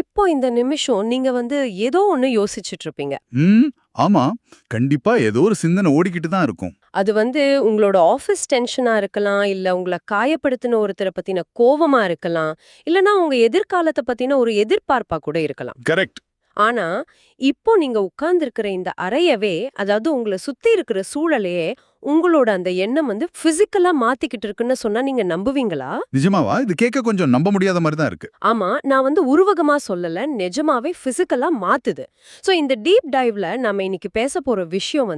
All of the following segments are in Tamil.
இப்போ இந்த நிமிஷம் நீங்க ஏதோ ஒண்ணு யோசிச்சுட்டு இருப்பீங்க. ம் ஆமா, கண்டிப்பா ஏதோ ஒரு சிந்தனை ஓடிக்கிட்டு தான் இருக்கும். அது உங்களோட ஆஃபீஸ் டென்ஷனா இருக்கலாம், இல்ல உங்கள காயப்படுத்தின ஒருத்தர பத்தின கோவமா இருக்கலாம், இல்லனா உங்க எதிர்காலத்த பத்தின ஒரு எதிர்பார்ப்பா கூட இருக்கலாம். கரெக்ட். ஆனா, இப்போ நீங்க உட்கார்ந்திருக்கிற இந்த அறையவே, அதாவது உங்கள சுத்தி இருக்கிற சூழலையே, உங்களோட அந்த எண்ணம் பிசிக்கலா மாத்திக்கிட்டு இருக்குன்னு சொன்னா நீங்க நம்புவீங்களா? நிஜமாவா? இது கேட்க கொஞ்சம் நம்ப முடியாத மாதிரி தான் இருக்கு. ஆமா, நான் உருவகமா சொல்லல, நிஜமாவே பிசிக்கலா மாத்துது. சோ இந்த டீப் டைவ்ல நாம இன்னைக்கு பேச போற விஷயம்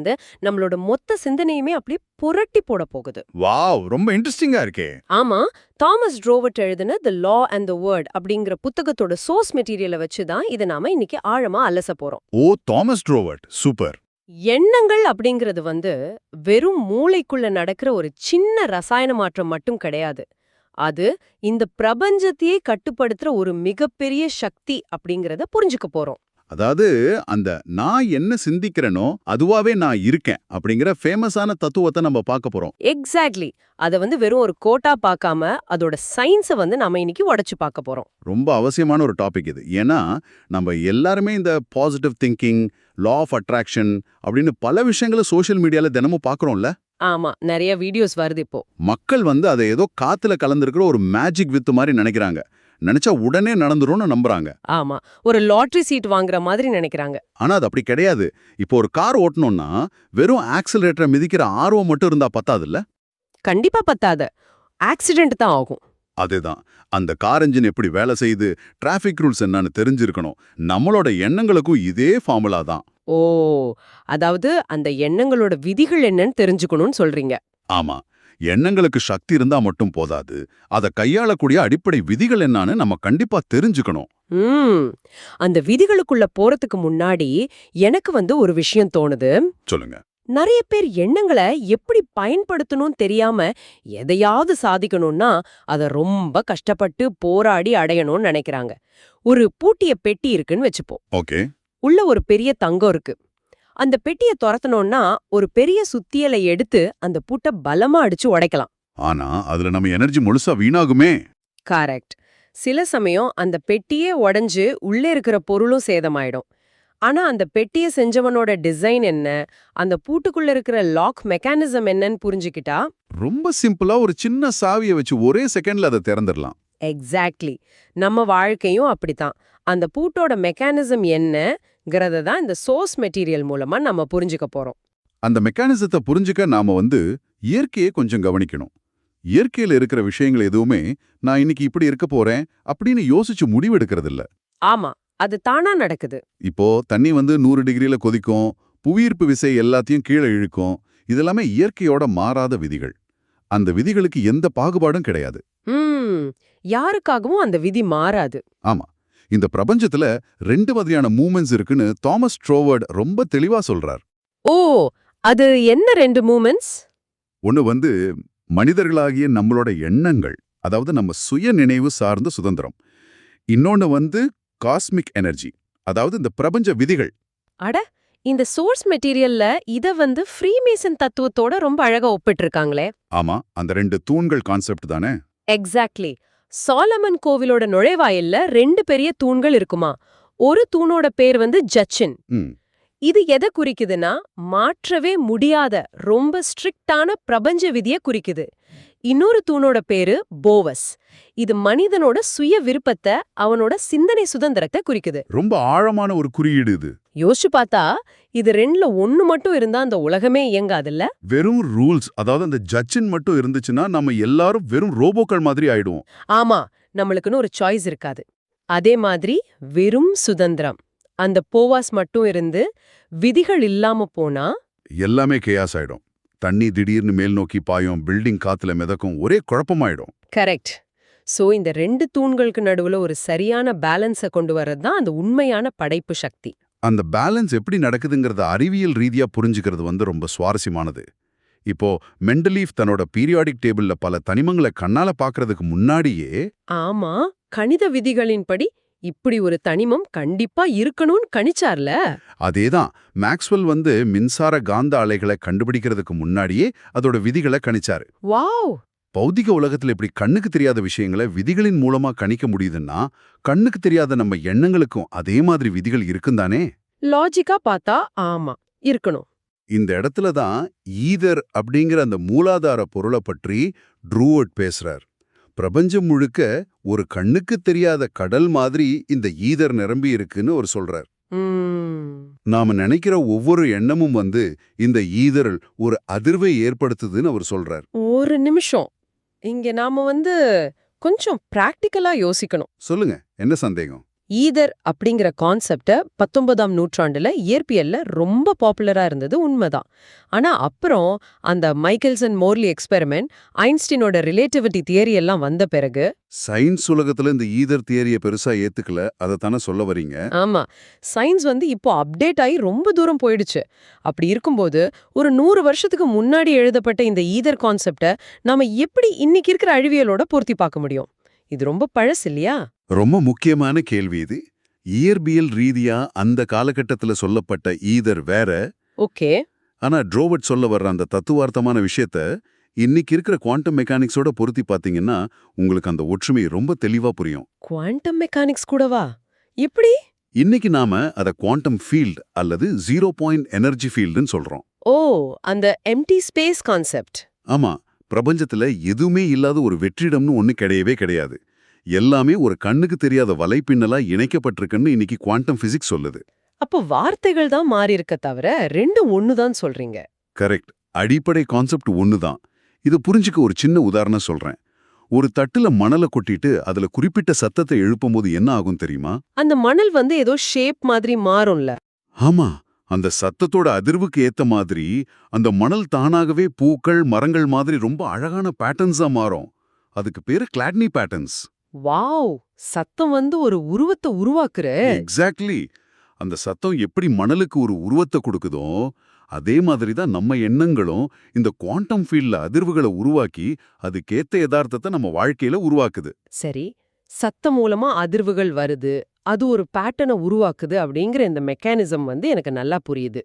நம்மளோட மொத்த சிந்தனையுமே அப்படியே புரட்டி போட போகுது. வாவ், ரொம்ப இன்ட்ரெஸ்டிங்கா இருக்கே. ஆமா, தாமஸ் ட்ரோவர்ட் எழுதின தி லா அண்ட் தி வேர்ட் அப்படிங்கிற புத்தகத்தோட சோர்ஸ் மெட்டீரியலை வச்சு தான் இதை நாம இன்னைக்கு ஆழமா அலச போறோம். ஓ, தாமஸ் ட்ரோவர்ட், சூப்பர். எண்ணங்கள் அப்படிங்கிறது வெறும் மூளைக்குள்ள நடக்கிற ஒரு சின்ன ரசாயன மாற்றம் மட்டும் கிடையாது. அது இந்த பிரபஞ்சத்தையே கட்டுப்படுத்துற ஒரு மிகப்பெரிய சக்தி அப்படிங்கறத புரிஞ்சுக்க போறோம். அதாவது அந்த நான் என்ன சிந்திக்கிறேனோ அதுவாவே நான் இருக்கேன் அப்படிங்கிற ஃபேமஸான தத்துவத்தை நம்ம பார்க்க போறோம். எக்ஸாக்ட்லி. அத வெறும் ஒரு கோட்டா பார்க்காம அதோட சயின்ஸை நாம இன்னைக்கு உடைச்சு பார்க்க போறோம். ரொம்ப அவசியமான ஒரு டாபிக் இது. ஏன்னா நம்ம எல்லாருமே இந்த positive thinking, law of attraction அப்படின்னு பல விஷயங்களை சோஷியல் மீடியால தினமும் பார்க்கறோம்ல. ஆமா, நிறைய வீடியோஸ் வருது இப்போ. மக்கள் அதை ஏதோ காத்துல கலந்திருக்கிற ஒரு மேஜிக் வித்து மாதிரி நினைக்கிறாங்க. நினைச்சா உடனே நடந்துரும்னு நம்புறாங்க. ஆமா, ஒரு லாட்டரி சீட் வாங்குற மாதிரி நினைக்கிறாங்க. ஆனா அது அப்படி கிடையாது. இப்போ ஒரு கார் ஓட்டணும்னா வெறும் ஆக்சிலரேட்டரை மிதிக்கிற ஆர்வம் மட்டும் இருந்தா பத்தாதுல்ல? கண்டிப்பா பத்தாது. ஆக்சிடென்ட் தான் ஆகும். அதேதான். அந்த கார் என்ஜின் எப்படி வேலை செய்யுது, டிராஃபிக் ரூல்ஸ் என்னன்னு தெரிஞ்சிருக்கணும். நம்மளோட எண்ணங்களுக்கும் இதே ஃபார்முலா தான். ஓ, அதாவது அந்த எண்ணங்களோட விதிகள் என்னன்னு தெரிஞ்சுக்கணும்னு சொல்றீங்க. ஆமா, எண்ணங்களுக்கு சக்தி இருந்தா மட்டும் போதாது. அதை கையாளக்கூடிய அடிப்படை விதிகள் என்னன்னு நம்ம கண்டிப்பா தெரிஞ்சுக்கணும். அந்த விதிகளுக்குள்ள போறதுக்கு முன்னாடி எனக்கு ஒரு விஷயம் தோணுது. சொல்லுங்க. நிறைய பேர் எண்ணங்களை எப்படி பயன்படுத்தணும் தெரியாம எதையாவது சாதிக்கணும்னா அத ரொம்ப கஷ்டப்பட்டு போராடி அடையணும்னு நினைக்கிறாங்க. ஒரு பூட்டிய பெட்டி இருக்குன்னு வச்சுப்போம். ஓகே. உள்ள ஒரு பெரிய தங்கம் இருக்கு. அந்த பெட்டியை துரத்தணும்னா ஒரு பெரிய சுத்தியலை எடுத்து அந்த பூட்டை பலமா அடிச்சு உடைக்கலாம். ஆனா அதுல நம்ம எனர்ஜி முழுசா வீணாகுமே. கரெக்ட். சில சமயம் அந்த பெட்டியே உடைஞ்சு உள்ளே இருக்கிற பொருளும் சேதமாயிடும். ஆனா அந்த பெட்டியை செஞ்சவனோட டிசைன் என்ன, அந்த பூட்டுக்குள்ள இருக்கிற லாக் மெக்கானிசம் என்னன்னு புரிஞ்சுக்கிட்டா ரொம்ப சிம்பிளா ஒரு சின்ன சாவியை வச்சு ஒரே செகண்ட்ல அதை திறந்துடலாம். எக்ஸாக்ட்லி. நம்ம வாழ்க்கையும் அப்படித்தான். அந்த பூட்டோட மெக்கானிசம் என்னங்கறத தான் இந்த சோர்ஸ் மெட்டீரியல் மூலமா நம்ம புரிஞ்சுக்க போறோம். அந்த மெக்கானிசத்தை புரிஞ்சுக்க நாம இயற்கையை கொஞ்சம் கவனிக்கணும். இயற்கையில இருக்கிற விஷயங்கள் எதுவுமே நான் இன்னைக்கு இப்படி இருக்க போறேன் அப்படின்னு யோசிச்சு முடிவெடுக்கிறது இல்ல. ஆமா, அது தானா நடக்குது. இப்போ தண்ணி 100 டிகிரில கொதிக்கும், புவியீர்ப்பு விசை எல்லாத்தையும் கீழே இழுக்கும். இதெல்லாமே இயற்கையோட மாறாத விதிகள். அந்த விதிகளுக்கு எந்த பாகுபாடும் கிடையாது. யாருக்காகவும் அந்த விதி மாறாது. ஆமா, இந்த பிரபஞ்சத்துல 2 வகையான மூவ்மெண்ட்ஸ் இருக்குன்னு தாமஸ் ட்ரோவர்ட் ரொம்ப தெளிவா சொல்றார். ஓ, அது என்ன 2 மூவ்மெண்ட்ஸ்? ஒன்னு மனிதர்களாகிய நம்மளோட எண்ணங்கள், அதாவது நம்ம சுய நினைவு சார்ந்த சுதந்திரம். இன்னொன்னு காஸ்மிக் எனர்ஜி, அதாவது இந்த பிரபஞ்ச விதிகள். அட, இந்த சோர்ஸ் மெட்டீரியல்ல இத ஃப்ரீமேசன் தத்துவத்தோட ரொம்ப அழகா ஒப்பிட்டிருக்காங்களே. ஆமா, அந்த 2 தூண்கள் கான்செப்ட் தானே. எக்ஸாக்ட்லி. சாலமன் கோவிலோட நுழைவாயில்ல 2 பெரிய தூண்கள் இருக்குமா. ஒரு தூணோட பேர் ஜச்சின். இது எதை குறிக்குதுன்னா மாற்றவே முடியாத ரொம்ப ஸ்ட்ரிக்டான பிரபஞ்ச விதிய குறிக்குது. இன்னொரு தூணோட பேரு போவஸ். இது மனிதனோட சுய விருப்பத்தை, அவனோட சிந்தனை சுதந்திரத்தை குறிக்குது. ரொம்ப ஆழமான ஒரு குறியீடு இது. யோசிச்சு பார்த்தா இது 2ல ஒண்ணு மட்டும் இருந்தா அந்த உலகமே இயங்காதுல்ல. வெறும் ரூல்ஸ், அதாவது அந்த ஜட்ஜின் மட்டும் இருந்துச்சுன்னா நம்ம எல்லாரும் வெறும் ரோபோக்கள் மாதிரி ஆயிடுவோம். ஆமா, நம்மளுக்குன்னு ஒரு சாய்ஸ் இருக்காது. அதே மாதிரி வெறும் சுதந்திரம், அந்த போவாஸ் மட்டும் இருந்து விதிகள் இல்லாம போனா எல்லாமே கேயாஸ் ஆயிடும். தண்ணி திடீர்னு மேல் நோக்கி பாயும், பில்டிங் காத்துல மிதக்கும், ஒரே குழப்பமாயிடும். கரெக்ட். சோ இந்த 2 தூண்களுக்கு நடுவுல ஒரு சரியான பேலன்ஸை கொண்டு வர்றது தான் அந்த உண்மையான படைப்பு சக்தி. அந்த பேலன்ஸ் எப்படி நடக்குதுங்கிறத அறிவியல் ரீதியா புரிஞ்சுக்கிறது ரொம்ப சுவாரஸ்யமானது. இப்போ மெண்டலீஃப் தன்னோட பீரியாடிக் டேபிள்ல பல தனிமங்களை கண்ணால பாக்குறதுக்கு முன்னாடியே ஆமா, கணித விதிகளின்படி இப்படி ஒரு தனிமம் கண்டிப்பா இருக்கணும்னு கணிச்சார்ல. அதேதான், மேக்ஸ்வெல் மின்சார காந்த அலைகளை கண்டுபிடிக்கிறதுக்கு முன்னாடியே அதோட விதிகளை கணிச்சாரு. வாவ், பௌதிக உலகத்துல இப்படி கண்ணுக்கு தெரியாத விஷயங்களை விதிகளின் மூலமா கணிக்க முடியுதுன்னா கண்ணுக்கு தெரியாத நம்ம எண்ணங்களுக்கும் அதே மாதிரி விதிகள் இருக்குந்தானே? லாஜிக்கா பார்த்தா ஆமா, இருக்கணும். இந்த இடத்துல தான் ஈதர் அப்படிங்கிற அந்த மூலாதார பொருளை பற்றி ட்ரூவர்ட் பேசுறார். பிரபஞ்சம் முழுக்க ஒரு கண்ணுக்கு தெரியாத கடல் மாதிரி இந்த ஈதர் நிரம்பி இருக்குன்னு அவர் சொல்றார். நாம நினைக்கிற ஒவ்வொரு எண்ணமும் இந்த ஈதரில் ஒரு அதிர்வை ஏற்படுத்துதுன்னு அவர் சொல்றார். ஒரு நிமிஷம், இங்க நாம கொஞ்சம் பிராக்டிக்கலா யோசிக்கணும். சொல்லுங்க, என்ன சந்தேகம்? ஈதர் அப்படிங்கிற கான்செப்ட 19ஆம் நூற்றாண்டுல இயற்பியல்ல ரொம்ப பாப்புலரா இருந்தது உண்மைதான். ஆனா அப்புறம் அந்த மைக்கேல்சன் மோர்லி எக்ஸ்பெரிமெண்ட், ஐன்ஸ்டீனோட ரிலேட்டிவிட்டி தியரி எல்லாம் வந்த பிறகு சயின்ஸ் உலகத்துல இந்த ஈதர் தியரியை பெருசா ஏத்துக்கல, அதைத்தானே சொல்ல வரீங்க? ஆமா, சயின்ஸ் இப்போ அப்டேட் ஆகி ரொம்ப தூரம் போயிடுச்சு. அப்படி இருக்கும்போது ஒரு 100 வருஷத்துக்கு முன்னாடி எழுதப்பட்ட இந்த ஈதர் கான்செப்ட நாம எப்படி இன்னைக்கு இருக்கிற அழிவியலோட பொருத்தி பார்க்க முடியும்? இது ரொம்ப பழசு இல்லையா? ரொம்ப முக்கியமான கேள்வி இது. இயற்பியல் ரீதியா அந்த காலகட்டத்துல சொல்லப்பட்ட ஈதர் வேற. ஓகே. ஆனா ட்ரோவர்ட் சொல்ல வர்ற அந்த தத்துவார்த்தமான விஷயத்த இன்னைக்கு இருக்கிற குவாண்டம் மெக்கானிக்ஸோட பொருத்தி பாத்தீங்கன்னா உங்களுக்கு அந்த ஒற்றுமை ரொம்ப தெளிவா புரியும். குவாண்டம் மெக்கானிக்ஸ் கூடவா? எப்படி? இன்னைக்கு நாம அத குவாண்டம் ஃபீல்ட் அல்லது 0 பாயிண்ட் எனர்ஜி ஃபீல்டுன்னு சொல்றோம். ஓ, அந்த எம்டி ஸ்பேஸ் கான்செப்ட். ஆமா, பிரபஞ்சத்துல எதுவுமே இல்லாத ஒரு வெற்றிடம்னு ஒண்ணு கிடையவே கிடையாது. எல்லாமே ஒரு கண்ணுக்கு தெரியாத வலைப்பின்னலா இணைக்கப்பட்டிருக்குன்னு இன்னைக்கு குவாண்டம் பிசிக்ஸ் சொல்லுது. அப்போ வார்த்தைகள் தான் மாறி இருக்க தவிர ரெண்டும் ஒண்ணுதான் சொல்றீங்க. கரெக்ட். அடிப்படை கான்செப்ட் ஒண்ணுதான். இது புரிஞ்சுக்க ஒரு சின்ன உதாரணம் சொல்றேன். ஒரு தட்டுல மணலை கொட்டிட்டு அதுல குறிப்பிட்ட சத்தத்தை எழுப்பும் போது என்ன ஆகும் தெரியுமா? அந்த மணல் ஏதோ ஷேப் மாதிரி மாறும்ல. ஆமா, அந்த சத்தத்தோட அதிர்வுக்கு ஏத்த மாதிரி அந்த மணல் தானாகவே பூக்கள், மரங்கள் மாதிரி ரொம்ப அழகான பேட்டர்ன்ஸா மாறும். அதுக்கு பேரு கிளாட்னி பேட்டர்ன்ஸ். வாவ், சத்தம் ஒரு உருவத்தை உருவாக்குற. எக்ஸாக்ட்லி. அந்த சத்தம் எப்படி மணலுக்கு ஒரு உருவத்தை கொடுக்குதோ அதே மாதிரி தான் நம்ம எண்ணங்களும் இந்த குவாண்டம் ஃபீல்ட்ல அதிர்வுகளை உருவாக்கி அதுக்கேத்த யதார்த்தத்தை நம்ம வாழ்க்கையில உருவாக்குது. சரி, சத்தம் மூலமா அதிர்வுகள் வருது, அது ஒரு பேட்டர்னை உருவாக்குது அப்படிங்கிற இந்த மெக்கானிசம் எனக்கு நல்லா புரியுது.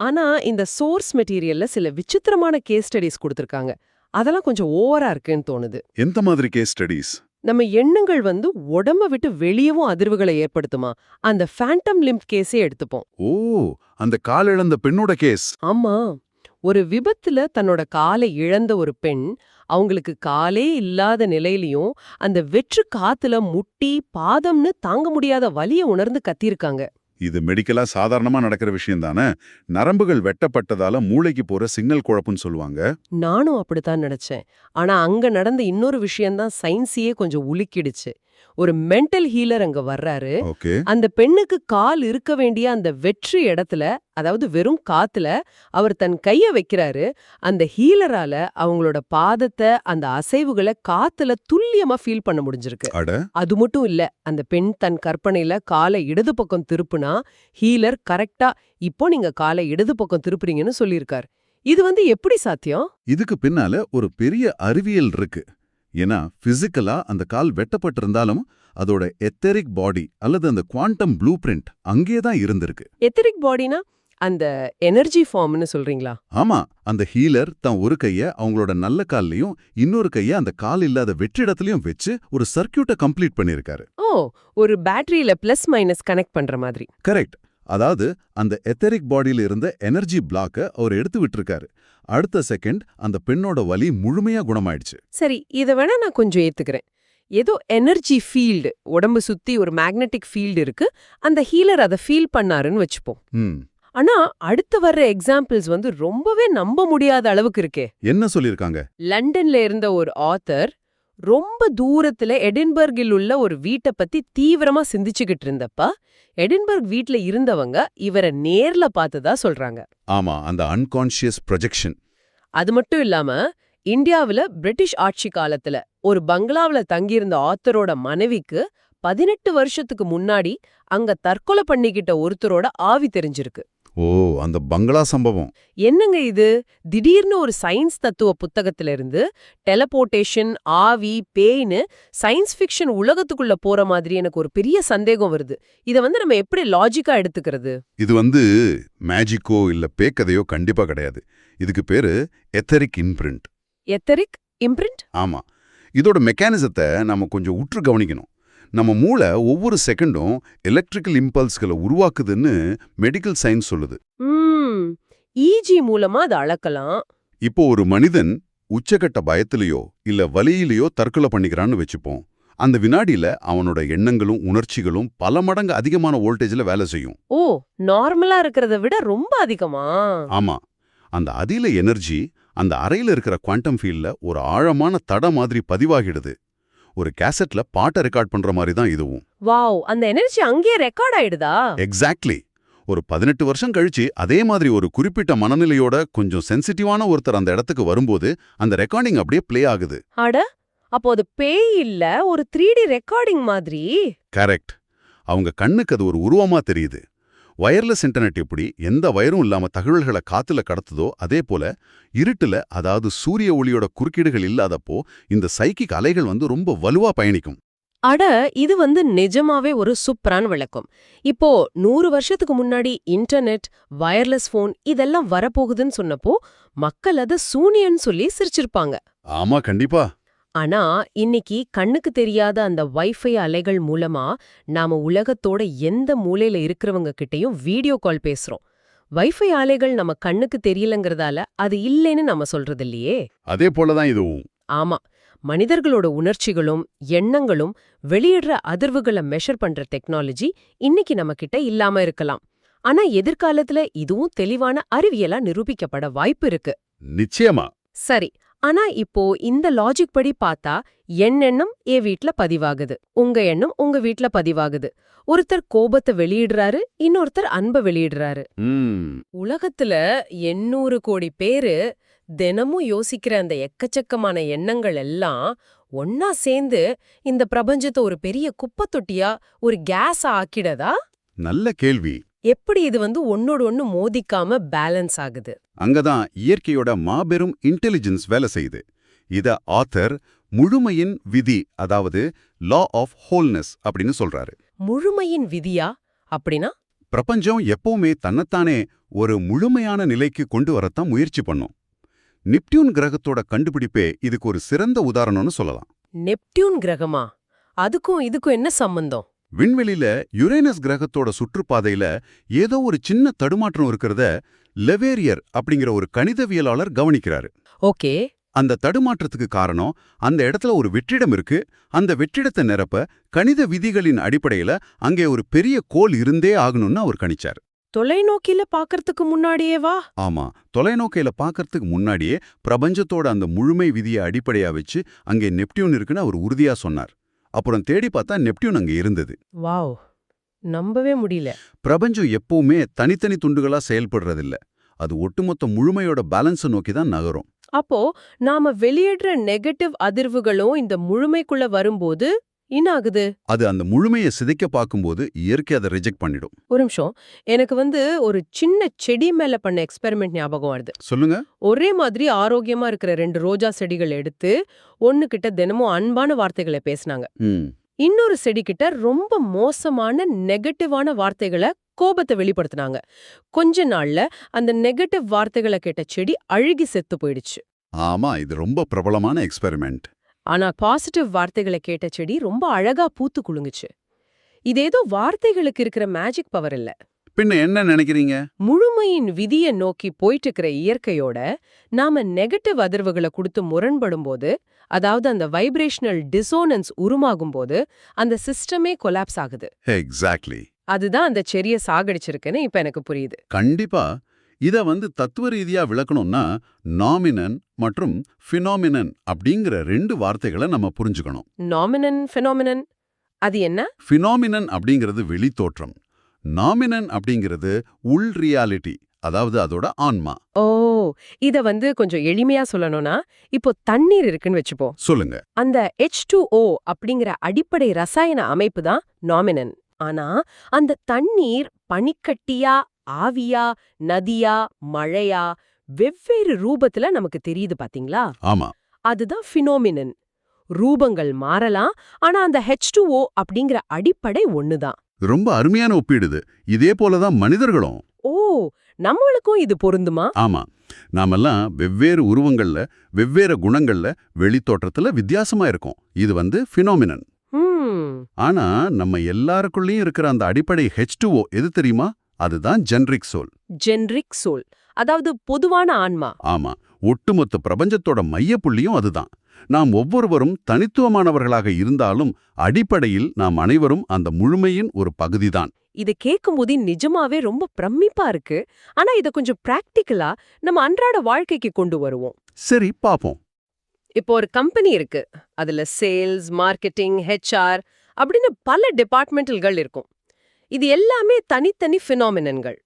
ஆனா இந்த சோர்ஸ் மெட்டீரியல்ல சில விசித்திரமான கேஸ் ஸ்டடிஸ் கொடுத்திருக்காங்க. அதெல்லாம் கொஞ்சம் ஓவரா இருக்குன்னு தோணுது. எந்த மாதிரி கேஸ் ஸ்டடிஸ்? நம்ம எண்ணங்கள் உடம்ப விட்டு வெளியவும் அதிர்வுகளை ஏற்படுத்துமா? அந்த ஃபேண்டம் லிம்ப் கேஸே எடுத்துப்போம். ஓ, அந்த கால் இழந்த பெண்ணோட கேஸ். ஆமா, ஒரு விபத்துல தன்னோட காலை இழந்த ஒரு பெண், அவங்களுக்கு காலே இல்லாத நிலையிலயும் அந்த வெற்று காத்துல முட்டி பாதம்னு தாங்க முடியாத வலிய உணர்ந்து கத்தியிருக்காங்க. இது மெடிக்கலா சாதாரணமா நடக்கிற விஷயம் தானே. நரம்புகள் வெட்டப்பட்டதால மூளைக்கு போற சிக்னல் குழப்புன்னு சொல்லுவாங்க. நானும் அப்படித்தான் நினைச்சேன். ஆனா அங்க நடந்த இன்னொரு விஷயம்தான் சயின்ஸையே கொஞ்சம் உலுக்கிடுச்சு. ஒரு மென்டல் ஹீலர் அங்க வர்றாரு. அந்த பெண்ணுக்கு கால் இருக்க வேண்டிய அந்த வெற்று இடத்துல, அதாவது வெறும் காத்துல அவர் தன் கைய வைக்கிறாரு. அந்த ஹீலரால அவங்களோட பாதத்தை, அந்த அசைவுகளை காத்துல துல்லியமா ஃபீல் பண்ண முடிஞ்சிருக்கு. அது மட்டும் இல்ல, அந்த பெண் தன் கற்பனையில காலை இடது பக்கம் திருப்புனா ஹீலர் கரெக்டா இப்போ நீங்க காலை இடது பக்கம் திருப்புறீங்கன்னு சொல்லியிருக்கார். இது எப்படி சாத்தியம்? இதுக்கு பின்னால ஒரு பெரிய அறிவியல் இருக்கு. ஏன்னா பிசிக்கலா அந்த கால் வெட்டப்பட்டிருந்தாலும் அதோட எத்தரிக் பாடி அல்லது அந்த குவாண்டம் ப்ளூ பிரிண்ட் அங்கேதான் இருந்திருக்கு. எத்தரிக் பாடினா அந்த எனர்ஜி ஃபார்ம்னு சொல்றீங்களா? ஆமா, அந்த ஹீலர் தான் ஒரு கைய அவங்களோட நல்ல கால்லையும் இன்னொரு கைய அந்த கால் இல்லாத வெற்றிடத்திலையும் வச்சு ஒரு சர்க்கியூட்டை கம்ப்ளீட் பண்ணிருக்காரு. ஓ, ஒரு பேட்டரியில பிளஸ் மைனஸ் கனெக்ட் பண்ற மாதிரி. கரெக்ட். அதாவது அந்த எத்தரிக் பாடியில இருந்த எனர்ஜி பிளாக்க அவர் எடுத்து விட்டுருக்காரு. அடுத்த செகண்ட் அந்த பெண்ணோட வலி முழுமையா குணமாயிடுச்சு. சரி, இத வேணா நான் கொஞ்சம் ஏத்துக்கிறேன். ஏதோ எனர்ஜி ஃபீல்டு, உடம்பு சுத்தி ஒரு மேக்னெட்டிக் ஃபீல்டு இருக்கு, அந்த ஹீலர் அதை ஃபீல் பண்ணாருன்னு வச்சுப்போம். ஆனா அடுத்து வர்ற எக்ஸாம்பிள்ஸ் ரொம்பவே நம்ப முடியாத அளவுக்கு இருக்கே. என்ன சொல்லிருக்காங்க? லண்டன்ல இருந்த ஒரு ஆத்தர் ரொம்ப தூரத்துல எடின்பர்கில் உள்ள ஒரு வீட்டை பத்தி தீவிரமா சிந்திச்சுக்கிட்டு இருந்தப்ப எடின்பர்க் வீட்ல இருந்தவங்க இவரை நேர்ல பார்த்ததா சொல்றாங்க. ஆமா, அந்த அன்கான்ஷியஸ் ப்ரொஜெக்ஷன். அது மட்டும் இல்லாம இந்தியாவுல பிரிட்டிஷ் ஆட்சி காலத்துல ஒரு பங்களாவுல தங்கியிருந்த ஆத்தரோட மனைவிக்கு 18 வருஷத்துக்கு முன்னாடி அங்க தற்கொலை பண்ணிக்கிட்ட ஒருத்தரோட ஆவி தெரிஞ்சிருக்கு. ஓ, அந்த பங்களா சம்பவம். என்னங்க இது? திடீர்னு ஒரு சயின்ஸ் தத்துவ புத்தகத்துல இருந்து டெலபோர்டேஷன், ஆவி, பேய்னு சயின்ஸ் ஃபிக்ஷன் உலகத்துக்குள்ள போற மாதிரி எனக்கு ஒரு பெரிய சந்தேகம் வருது. இத நம்ம எப்படி லாஜிக்கா எடுத்துக்கிறது? இது மேஜிக்கோ இல்ல பேக்கதையோ கண்டிப்பா கிடையாது. இதுக்கு பேரு எத்தரிக் இம்பிரிண்ட். எத்தரிக் இம்ப்ரிண்ட்? ஆமா. இதோட மெக்கானிசத்தை நாம கொஞ்சம் உற்று கவனிக்கணும். நம்ம மூளை ஒவ்வொரு செகண்டும் எலக்ட்ரிக்கல் இம்பல்ஸ்களை உருவாக்குதுன்னு மெடிக்கல் சயின்ஸ் சொல்லுது. இஜி மூலமா அதை அளக்கலாம். இப்போ ஒரு மனிதன் உச்சகட்ட பயத்திலேயோ இல்ல வலியிலேயோ தற்கொலை பண்ணிக்கிறான்னு வச்சுப்போம். அந்த வினாடியில அவனோட எண்ணங்களும் உணர்ச்சிகளும் பல மடங்கு அதிகமான வோல்டேஜ்ல வேலை செய்யும். ஓ, நார்மலா இருக்கிறத விட ரொம்ப அதிகமா? ஆமா. அந்த அதில எனர்ஜி அந்த அறையில இருக்கிற குவாண்டம் ஃபீல்ட்ல ஒரு ஆழமான தட மாதிரி பதிவாகிடுது. ஒரு கேசட்ல பாட்டை ரெக்கார்ட் பண்ற மாதிரி தான் இதுவும். வாவ், அந்த எனர்ஜி அங்கேயே ரெக்கார்ட் ஆயிடுதா? எக்ஸாக்ட்லி. ஒரு 18 வருஷம் கழிச்சு அதே மாதிரி ஒரு குறிப்பிட்ட மனநிலையோட கொஞ்சம் சென்சிட்டிவான ஒருத்தர் அந்த இடத்துக்கு வரும்போது அந்த ரெக்கார்டிங் அப்படியே ப்ளே ஆகுது. அட, அப்போ அது பேய் இல்ல, ஒரு 3D ரெக்கார்டிங் மாதிரி. கரெக்ட். அவங்க கண்ணுக்கு அது ஒரு உருவமா தெரியுது. வயர்லெஸ் இன்டர்நெட் எப்படி எந்த வயரும் இல்லாம தகவல்களை காத்துல கடத்துதோ அதே போல இருட்டுல, அதாவது சூரிய ஒளியோட குறுக்கீடுகள் இல்லாதப்போ இந்த சைக்கிக் அலைகள் ரொம்ப வலுவா பயணிக்கும். அட, இது நிஜமாவே ஒரு சூப்பரான விளக்கம். இப்போ 100 வருஷத்துக்கு முன்னாடி இன்டர்நெட், வயர்லெஸ் போன் இதெல்லாம் வரப்போகுதுன்னு சொன்னப்போ மக்கள் அதை சூனியன்னு சொல்லி சிரிச்சிருப்பாங்க. ஆமா, கண்டிப்பா. ஆனா இன்னைக்கு கண்ணுக்கு தெரியாத அந்த வைஃபை அலைகள் மூலமா நாம உலகத்தோட எந்த மூலையில இருக்கிறவங்க கிட்டயும் வீடியோ கால் பேசுறோம். வைஃபை அலைகள் நம்ம கண்ணுக்கு தெரியலங்கிறதால அது இல்லைன்னு நம்ம சொல்றது இல்லையே. அதே போலதான் இதுவும். ஆமா, மனிதர்களோட உணர்ச்சிகளும் எண்ணங்களும் வெளியிடுற அதிர்வுகளை மெஷர் பண்ற டெக்னாலஜி இன்னைக்கு நம்ம கிட்ட இல்லாம இருக்கலாம். ஆனா எதிர்காலத்துல இதுவும் தெளிவான அறிவியலா நிரூபிக்கப்பட வாய்ப்பு இருக்கு. நிச்சயமா. சரி, ஆனா இப்போ இந்த லாஜிக் படி பார்த்தா என் எண்ணம் என் வீட்ல பதிவாகுது, உங்க எண்ணம் உங்க வீட்ல பதிவாகுது. ஒருத்தர் கோபத்தை வெளியிடுறாரு, இன்னொருத்தர் அன்பை வெளியிடுறாரு. உலகத்துல 800 கோடி பேரு தினமும் யோசிக்கிற அந்த எக்கச்சக்கமான எண்ணங்கள் எல்லாம் ஒன்னா சேர்ந்து இந்த பிரபஞ்சத்தை ஒரு பெரிய குப்பை தொட்டியா, ஒரு கேஸா ஆக்கிடதா? நல்ல கேள்வி. எப்படி இது ஒன்னோட ஒன்னு மோதிக்காம பேலன்ஸ் ஆகுது? அங்கதான் இயற்கையோட மாபெரும் இன்டெலிஜென்ஸ் வேலை செய்யுது. இத ஆத்தர் முழுமையின் விதி, அதாவது லா ஆஃப் ஹோல்னஸ் அப்படின்னு சொல்றாரு. முழுமையின் விதியா அப்படின்னா? பிரபஞ்சம் எப்பவுமே தன்னைத்தானே ஒரு முழுமையான நிலைக்கு கொண்டு வரத்தான் முயற்சி பண்ணும். நெப்டியூன் கிரகத்தோட கண்டுபிடிப்பே இதுக்கு ஒரு சிறந்த உதாரணம்னு சொல்லலாம். நெப்டியூன் கிரகமா? அதுக்கும் இதுக்கும் என்ன சம்பந்தம்? விண்வெளியில யுரேனஸ் கிரகத்தோட சுற்றுப்பாதையில ஏதோ ஒரு சின்ன தடுமாற்றம் இருக்கிறத லெவேரியர் அப்படிங்கிற ஒரு கணிதவியலாளர் கவனிக்கிறாரு. ஓகே. அந்த தடுமாற்றத்துக்கு காரணம் அந்த இடத்துல ஒரு வெற்றிடம் இருக்கு. அந்த வெற்றிடத்தை நிரப்ப கணித விதிகளின் அடிப்படையில அங்கே ஒரு பெரிய கோள் இருந்தே ஆகணும்னு அவர் கணிச்சார். தொலைநோக்கில பாக்கறதுக்கு முன்னாடியேவா? ஆமா, தொலைநோக்கில பாக்கறதுக்கு முன்னாடியே பிரபஞ்சத்தோட அந்த முழுமை விதியை அடிப்படையா வச்சு அங்கே நெப்டியூன் இருக்குன்னு அவர் உறுதியா சொன்னார். அப்புறம் தேடி பார்த்தா நெப்டியூன் அங்க இருந்தது. வாவ், நம்பவே முடியல. பிரபஞ்சம் எப்பவுமே தனித்தனி துண்டுகளா செயல்படுறதில்ல. அது ஒட்டுமொத்த முழுமையோட பேலன்ஸை நோக்கி தான் நகரும். அப்போ நாம வெளியிடுற நெகட்டிவ் அதிர்வுகளும் இந்த முழுமைக்குள்ள வரும்போது என்ன ஆகுது? அது அந்த முழுமையை சிதைக்க பார்க்கும்போது இயற்கை அதை ரிஜெக்ட் பண்ணிடும். ஒரு நிமிஷம், எனக்கு ஒரு சின்ன செடி மேல பண்ண எக்ஸ்பெரிமெண்ட் ஞாபகம் வருது. சொல்லுங்க. ஒரே மாதிரி ஆரோக்கியமா இருக்கிற 2 ரோஜா செடிகள் எடுத்து ஒண்ணுகிட்ட தினமும் அன்பான வார்த்தைகளை பேசினாங்க. இன்னொரு செடி கிட்ட ரொம்ப மோசமான நெகட்டிவான வார்த்தைகளை, கோபத்தை வெளிப்படுத்தினாங்க. கொஞ்ச நாள்ல அந்த நெகட்டிவ் வார்த்தைகளை கேட்ட செடி அழுகி செத்து போயிடுச்சு. ஆமா, இது ரொம்ப பிரபலமான எக்ஸ்பெரிமெண்ட். ஆனா பாசிட்டிவ் வார்த்தைகளை கேட்ட செடி ரொம்ப அழகா பூத்து குலுங்குச்சு. இது ஏதோ வார்த்தைகளுக்கு இருக்கிற மேஜிக் பவர் இல்ல. பின்ன என்ன நினைக்கிறீங்க? முழுமையின் விதியை நோக்கி போயிட்டு இருக்கிற இயற்கையோட நாம நெகட்டிவ் அதிர்வுகளை கொடுத்து முரண்படும்போது, அதாவது அந்த வைப்ரேஷனல் டிசோனன்ஸ் உருமாகும் போது அந்த சிஸ்டமே கொலாப்ஸ் ஆகுது. எக்ஸாக்ட்லி. அதுதான் அந்த செடியை சாகடிச்சிருக்குன்னு இப்ப எனக்கு புரியுது. கண்டிப்பா. இத தத்துவ ரீதியா விளக்கணும்னா நாமினன் மற்றும் ஃபினாமினன் அப்படிங்கிற 2 வார்த்தைகளை நம்ம புரிஞ்சுக்கணும். நாமினன், ஃபெனாமினன், அது என்ன? ஃபினாமினன் அப்படிங்கிறது வெளித்தோற்றம். நாமினன் அப்படிங்கிறது உள் ரியாலிட்டி, அதாவது அதோட ஆன்மா. ஓ, இத கொஞ்சம் எளிமையா சொல்லணும்னா, இப்போ தண்ணீர் இருக்குன்னு வச்சுப்போம். சொல்லுங்க. அந்த H2O அப்படிங்கிற அடிப்படை ரசாயன அமைப்பு தான் நாமினன். ஆனா அந்த தண்ணீர் பனிக்கட்டியா, ஆவியா, நதியா, மழையா, வெவ்வேறு ரூபத்துல நமக்கு தெரியுது பாத்தீங்களா? ஆமா, அதுதான் ஃபினோமினன். ரூபங்கள் மாறலாம், ஆனா அந்த H2O அப்படிங்கிற அடிப்படை ஒண்ணுதான். ரொம்ப அருமையான ஒப்பீடுது. இதே போலதான் மனிதர்களும். ஓ, நம்மளுக்கும் இது பொருந்துமா? ஆமா, நாமெல்லாம் வெவ்வேறு உருவங்கள்ல வெவ்வேறு குணங்கள்ல வெளித்தோற்றத்துல வித்தியாசமா இருக்கோம். இது ஃபினோமினன். ஆனா நம்ம எல்லாருக்குள்ளேயும் இருக்கிற அந்த அடிப்படை H2O எது தெரியுமா? அதுதான் ஜெனரிக் சோல். ஜெனரிக் சோல், அதாவது பொதுவான ஆன்மா. ஆமா, ஒட்டுமொத்த பிரபஞ்சத்தோட மையப்புள்ளியும் அதுதான். நாம் ஒவ்வொருவரும் தனித்துவமானவர்களாக இருந்தாலும் அடிப்படையில் நாம் அனைவரும் அந்த முழுமையின் ஒரு பகுதிதான். இதை கேட்கும்போது நிஜமாவே ரொம்ப பிரமிப்பா இருக்கு. ஆனா இத கொஞ்சம் பிராக்டிக்கலா நம்ம அன்றாட வாழ்க்கைக்கு கொண்டு வருவோம். சரி, பாப்போம். இப்போ ஒரு கம்பெனி இருக்கு. அதுல சேல்ஸ், மார்க்கெட்டிங், HR அப்படின்னு பல டிபார்ட்மெண்டல்கள் இருக்கும். இது எல்லாமே தனித்தனி ஃபினாமினன்கள்.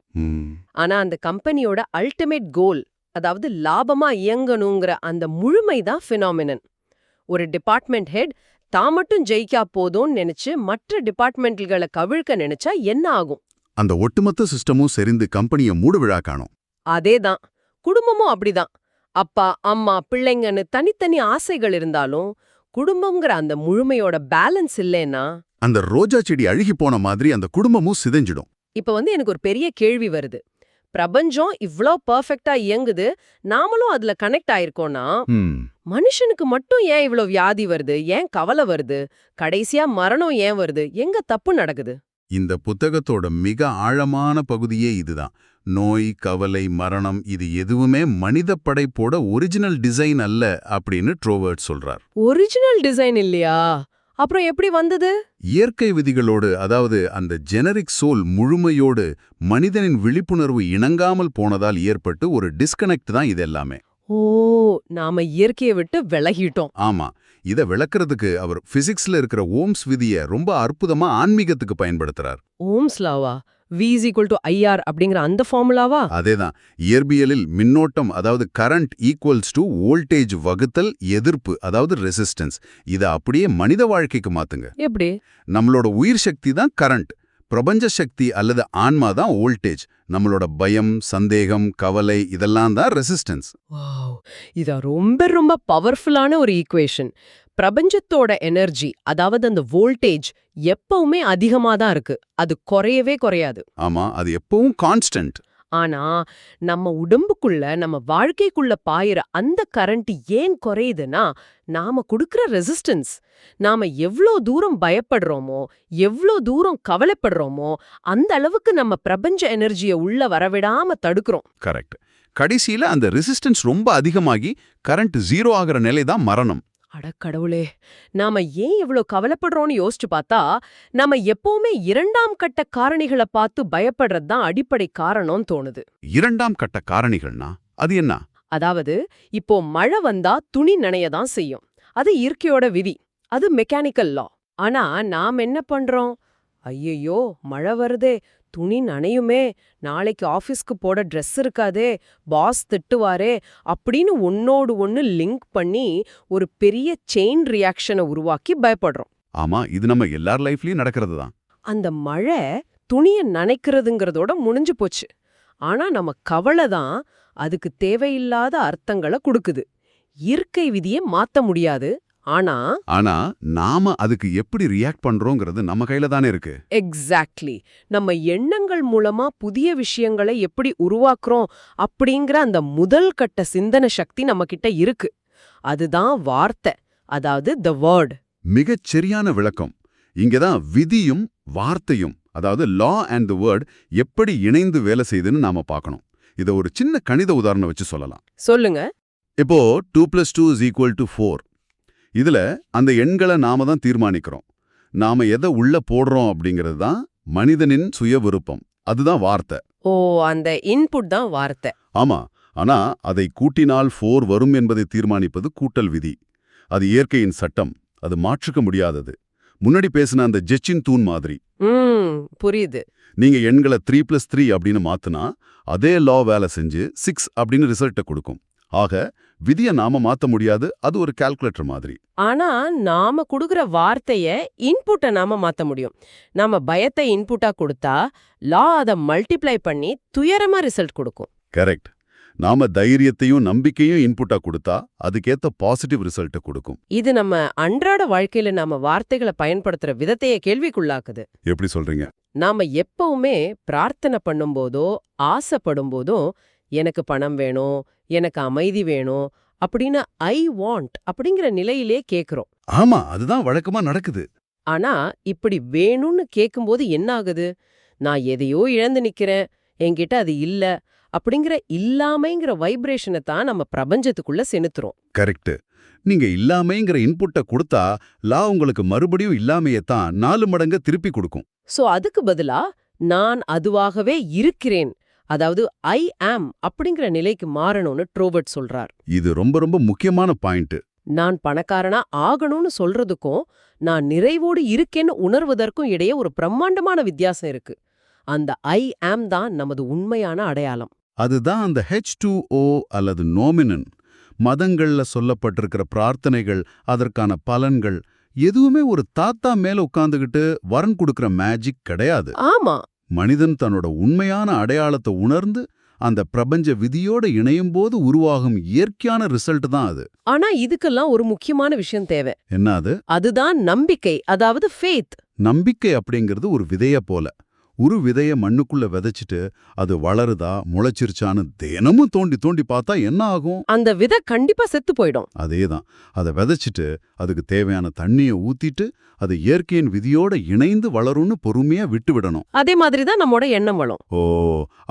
ஆனா அந்த கம்பெனியோட அல்டிமேட் கோல், அதாவது லாபமா இயங்கணுங்கிற அந்த முழுமை தான் ஃபினாமினன். ஒரு டிபார்ட்மெண்ட் ஹெட் தான் மட்டும் ஜெயிக்கா போதும்னு நினைச்சு மற்ற டிபார்ட்மெண்ட்களை கவிழ்க்க நினைச்சா என்ன ஆகும்? அந்த ஒட்டுமொத்த சிஸ்டமும் செறிந்து கம்பெனியை மூடு விழா காணும். அதேதான். குடும்பமும் அப்படிதான். அப்பா, அம்மா, பிள்ளைங்கன்னு தனித்தனி ஆசைகள் இருந்தாலும் குடும்பம்ங்கிற அந்த முழுமையோட பேலன்ஸ் இல்லைன்னா அந்த ரோஜா செடி அழுகி போன மாதிரி அந்த குடும்பமும் சிதைஞ்சிடும். இப்ப எனக்கு ஒரு பெரிய கேள்வி வருது. பிரபஞ்சம் இவ்ளோ பெர்ஃபெக்ட்டா இயங்குது, நாமளும் அதுல கனெக்ட் ஆயிருக்கோம்னா மனுஷனுக்கு மட்டும் ஏன் இவ்ளோ வியாதி வருது? ஏன் கவலை வருது? கடைசியா மரணம் ஏன் வருது? எங்க தப்பு நடக்குது? இந்த புத்தகத்தோட மிக ஆழமான பகுதியே இதுதான். நோய், கவலை, மரணம் இது எதுவுமே மனித படைப்போட ஒரிஜினல் டிசைன் அல்ல அப்படின்னு ட்ரோவர்ட் சொல்றார். ஒரிஜினல் டிசைன் இல்லையா? அப்புறம் எப்படி வந்தது? இயற்கை விதிகளோடு, அதாவது அந்த ஜெனரிக் சோல் முழுமையோடு மனிதனின் விழிப்புணர்வு இணங்காமல் போனதால் ஏற்பட்டு ஒரு டிஸ்கனெக்ட் தான் இது எல்லாமே. ஓ, நாம இயற்கையை விட்டு விலகிட்டோம். ஆமா, இத விளக்குறதுக்கு அவர் பிசிக்ஸ்ல இருக்கிற ஓம்ஸ் விதியை ரொம்ப அற்புதமா ஆன்மீகத்துக்கு பயன்படுத்துறார். ஓம்ஸ் லாவா? V = IR அப்படிங்கிற அந்த ஃபார்முலாவா? அதேதான். இயற்பியலில் மின்னோட்டம், அதாவது கரண்ட் ஈக்குவல்ஸ் டு வோல்டேஜ் வகுத்தல் எதிர்ப்பு, அதாவது ரெசிஸ்டன்ஸ். இதை அப்படியே மனித வாழ்க்கைக்கு மாத்துங்க. எப்படி? நம்மளோட உயிர் சக்தி தான் கரண்ட், பிரபஞ்ச சக்தி அல்லது ஆன்மா தான் வோல்டேஜ். நம்மளோட பயம், சந்தேகம், கவலை இதெல்லாம் தான் ரெசிஸ்டன்ஸ். வாவ், இது ரொம்ப ரொம்ப பவர்ஃபுல்லான ஒரு ஈக்குவேஷன். பிரபஞ்சத்தோட எனர்ஜி, அதாவது அந்த வோல்டேஜ் எப்பவுமே அதிகமா தான் இருக்கு. அது குறையவே குறையாது. ஆமா, அது எப்பவும் கான்ஸ்டன்ட். ஆனா நம்ம உடம்புக்குள்ள, நம்ம வாழ்க்கைக்குள்ள பாயிற அந்த கரண்ட் ஏன் குறையுதுன்னா, நாம கொடுக்கிற ரெசிஸ்டன்ஸ். நாம எவ்ளோ தூரம் பயப்படுறோமோ, எவ்ளோ தூரம் கவலைப்படுறோமோ, அந்த அளவுக்கு நம்ம பிரபஞ்ச எனர்ஜியை உள்ள வரவிடாம தடுக்கிறோம். கரெக்ட். கடைசியில அந்த ரெசிஸ்டன்ஸ் ரொம்ப அதிகமாகி கரண்ட் 0 ஆகிற நிலை தான் மரணம். அடக்கடவுளே, நாம ஏன் இவ்ளோ கவலைப்படுறோம்னு யோசிச்சு பார்த்தா, நாம எப்பவுமே இரண்டாம் கட்ட காரணிகளை பார்த்து பயப்படுறது தான் அடிப்படை காரணம்னு தோணுது. இரண்டாம் கட்ட காரணிகள்னா அது என்ன? அதாவது, இப்போ மழை வந்தா துணி நனைய தான் செய்யும். அது இயற்கையோட விதி. அது மெக்கானிக்கல் லா. ஆனா நாம் என்ன பண்றோம்? ஐயையோ, மழை வருதே, துணி நனையுமே, நாளைக்கு ஆபீஸ்க்கு போட ட்ரெஸ் இருக்காதே, பாஸ் திட்டுவாரே அப்படின்னு ஒன்னோடு ஒன்னு லிங்க் பண்ணி ஒரு பெரிய செயின் ரியாக்ஷனை உருவாக்கி பயப்படுறோம். ஆமா, இது நம்ம எல்லார் லைஃப்லயும் நடக்கிறது தான். அந்த மழை துணியை நனைக்கிறதுங்கிறதோட முடிஞ்சு போச்சு. ஆனா நம்ம கவலை தான் அதுக்கு தேவையில்லாத அர்த்தங்களை கொடுக்குது. இயற்கை விதியை மாத்த முடியாது. ஆனா நாம அதுக்கு எப்படி ரியாக்ட் பண்றோங்கிறது நம்ம கையில தானே இருக்கு. எக்ஸாக்ட்லி. நம்ம எண்ணங்கள் மூலமா புதிய விஷயங்களை எப்படி உருவாக்குறோம் அப்படிங்கிற அந்த முதல் கட்ட சிந்தனை சக்தி நம்ம கிட்ட இருக்கு. அதுதான் வார்த்தை, அதாவது தி வேர்ட். மிகச் சரியான விளக்கம். இங்கதான் விதியும் வார்த்தையும், அதாவது லா அண்ட் தி வேர்ட் எப்படி இணைந்து வேலை செய்யுதுன்னு நாம பார்க்கணும். இதை ஒரு சின்ன கணித உதாரணம் வச்சு சொல்லலாம். சொல்லுங்க. இப்போ 2 + 2 = 4. இதுல அந்த எண்களை நாம தான் தீர்மானிக்கிறோம். நாம எதை உள்ள போடுறோம் அப்படிங்கிறது தான் மனிதனின் சுய விருப்பம். அதுதான் வார்த்தை. ஓ, அந்த இன்புட் தான் வார்த்தை. ஆமா, ஆனா அதை கூட்டினால் 4 வரும் என்பதை தீர்மானிப்பது கூட்டல் விதி. அது இயற்கையின் சட்டம். அது மாற்றுக்க முடியாதது. முன்னாடி பேசின அந்த ஜெச்சின் தூண் மாதிரி. புரியுது. நீங்க எண்களை 3 + 3 அப்படின்னு மாத்துனா அதே லா வேலை செஞ்சு 6 அப்படின்னு ரிசல்ட்டை கொடுக்கும். ஆக விதியை நாம மாத்த முடியாது. அது ஒரு கால்குலேட்டர் மாதிரி. ஆனா நாம கொடுக்கிற வார்த்தைய இன்புட்டை நாம மாத்த முடியும். நாம பயத்தை இன்புட்டா கொடுத்தா லா அதை மல்டிப்ளை பண்ணி துயரமா ரிசல்ட் கொடுக்கும். கரெக்ட். நாம தைரியத்தையும் நம்பிக்கையும் இன்புட்டா கொடுத்தா அதுக்கேத்த பாசிட்டிவ் ரிசல்ட்டை கொடுக்கும். இது நம்ம அன்றாட வாழ்க்கையில நாம வார்த்தைகளை பயன்படுத்துற விதத்தையே கேள்விக்குள்ளாக்குது. எப்படி சொல்றீங்க? நாம எப்பவுமே பிரார்த்தனை பண்ணும்போதோ ஆசைப்படும் போதும் எனக்கு பணம் வேணும், எனக்கு அமைதி வேணும் அப்படின்னு ஐ வாண்ட் அப்படிங்கிற நிலையிலே கேக்குறோம். ஆமா, அதுதான் வழக்கமா நடக்குது. ஆனா இப்படி வேணும்னு கேக்கும்போது என்ன ஆகுது? நான் எதையோ இழந்து நிக்கிறேன், என்கிட்ட அது இல்ல அப்படிங்கிற இல்லாமைங்கிற வைப்ரேஷனை தான் நம்ம பிரபஞ்சத்துக்குள்ள செலுத்துறோம். கரெக்ட். நீங்க இல்லாமைங்கிற இன்புட்ட கொடுத்தா லா உங்களுக்கு மறுபடியும் இல்லாமையத்தான் 4 மடங்கு திருப்பி கொடுக்கும். சோ அதுக்கு பதிலா நான் அதுவாகவே இருக்கிறேன், அதாவது ஐ ஆம் அப்படிங்கிற நிலைக்கு மாறணும்னு ட்ரோவர்ட் சொல்றார். இது ரொம்ப ரொம்ப முக்கியமான பாயிண்ட். நான் பணக்காரனா ஆகணும்னு சொல்றதுக்கும் நான் நிறைவோடு இருக்கேன்னு உணர்வதற்கும் இடையே ஒரு பிரம்மாண்டமான வித்தியாசம் இருக்கு. அந்த ஐ ஆம் தான் நமது உண்மையான அடையாளம். அதுதான் அந்த H2O அல்லது நோமினன். மதங்கள்ல சொல்லப்பட்டிருக்கிற பிரார்த்தனைகள், அதற்கான பலன்கள் எதுவுமே ஒரு தாத்தா மேல உட்கார்ந்துகிட்டு வரன் கொடுக்கிற மேஜிக் கிடையாது. ஆமா, மனிதன் தன்னோட உண்மையான அடையாளத்தை உணர்ந்து அந்த பிரபஞ்ச விதியோட இணையும் போது உருவாகும் இயற்கையான ரிசல்ட் தான் அது. ஆனா இதுக்கெல்லாம் ஒரு முக்கியமான விஷயம் தேவை. என்ன அது? அதுதான் நம்பிக்கை, அதாவது ஃபெய்த். நம்பிக்கை அப்படிங்கிறது ஒரு விதைய போல. ஒரு விதைய மண்ணுக்குள்ள விதைச்சிட்டு அது வளருதா முளைச்சிருச்சான்னு தினமும் தோண்டி தோண்டி பார்த்தா என்ன ஆகும்? அந்த விதை கண்டிப்பா செத்து போயிடும். அதேதான். அதை விதைச்சிட்டு அதுக்கு தேவையான தண்ணியை ஊத்திட்டு அது இயற்கையின் விதியோட இணைந்து வளரும்னு பொறுமையா விட்டு விடணும். அதே மாதிரி தான் நம்மோட எண்ணம் வளம். ஓ,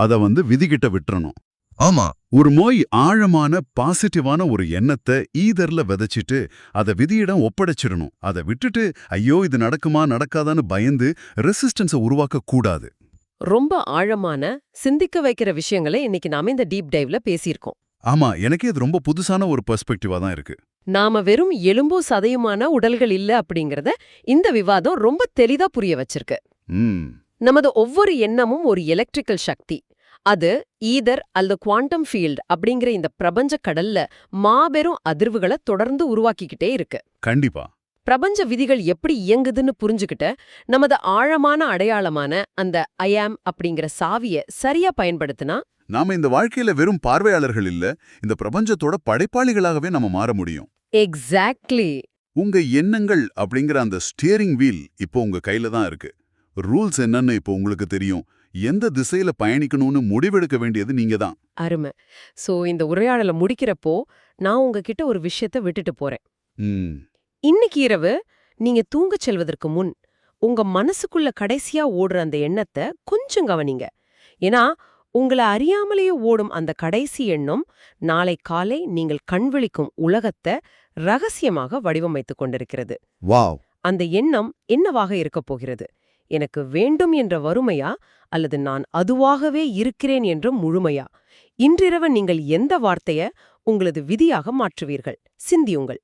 அத விதிகிட்ட விட்டுறணும். ஆமா. ஒரு நோய் ஆழமான பாசிட்டிவான ஒரு எண்ணத்தை ஈதர்ல விதைச்சிட்டு அதை விதியிடம் ஒப்படைச்சிடணும். அதை விட்டுட்டு ஐயோ இது நடக்குமா நடக்காதான்னு பயந்து ரெசிஸ்டன்ஸை உருவாக்க கூடாது. ரொம்ப ஆழமான சிந்திக்க வைக்கிற விஷயங்களை இன்னைக்கு நாம இந்த டீப் டைவ்ல பேசியிருக்கோம். ஆமா, எனக்கே இது ரொம்ப புதுசான ஒரு பெர்ஸ்பெக்டிவா தான் இருக்கு. நாம வெறும் எலும்போ சதையுமான உடல்கள் இல்ல அப்படிங்கறத இந்த விவாதம் ரொம்ப தெளிவா புரிய வச்சிருக்கு. நமது ஒவ்வொரு எண்ணமும் ஒரு எலக்ட்ரிக்கல் சக்தி. அது ஈதர் அல்லது குவாண்டம் ஃபீல்ட் அப்படிங்கிற இந்த பிரபஞ்ச கடல்ல மாபெரும் அதிர்வுகளை தொடர்ந்து உருவாக்கிக்கிட்டே இருக்கு. கண்டிப்பா. பிரபஞ்ச விதிகள் எப்படி இயங்குதுன்னு புரிஞ்சுக்கிட்ட நமது ஆழமான அடையாளமான அந்த ஐ ஆம் அப்படிங்கிற சாவிய சரியா பயன்படுத்தினா நாம இந்த வாழ்க்கையில வெறும் பார்வையாளர்கள் இல்ல, இந்த பிரபஞ்சத்தோட படைப்பாளிகளாகவே நம்ம மாற முடியும். எக்ஸாக்ட்லி. உங்க எண்ணங்கள் அப்படிங்கிற அந்த ஸ்டியரிங் வீல் இப்போ உங்க கையில தான் இருக்கு. ரூல்ஸ் என்னன்னு இப்போ உங்களுக்கு தெரியும். எந்த திசையில பயணிக்கணும்னு முடிவெடுக்க வேண்டியது நீங்க தான். அருமை. சோ இந்த உரையாடலை முடிக்கிறப்போ நான் உங்ககிட்ட ஒரு விஷயத்த விட்டுட்டு போறேன். இன்னைக்கு இரவு நீங்க தூங்கச் செல்வதற்கு முன் உங்க மனசுக்குள்ள கடைசியா ஓடுற அந்த எண்ணத்தை கொஞ்சம் கவனிங்க. ஏன்னா உங்களை அறியாமலேயே ஓடும் அந்த கடைசி எண்ணம் நாளை காலை நீங்கள் கண்விழிக்கும் உலகத்தை ரகசியமாக வடிவமைத்துக் கொண்டிருக்கிறது. வாவ். அந்த எண்ணம் என்னவாக இருக்கப் போகிறது? எனக்கு வேண்டும் என்ற வறுமையா அல்லது நான் அதுவாகவே இருக்கிறேன் என்ற முழுமையா? இன்றிரவு நீங்கள் எந்த வார்த்தைய உங்களது விதியாக மாற்றுவீர்கள்? சிந்தியுங்கள்.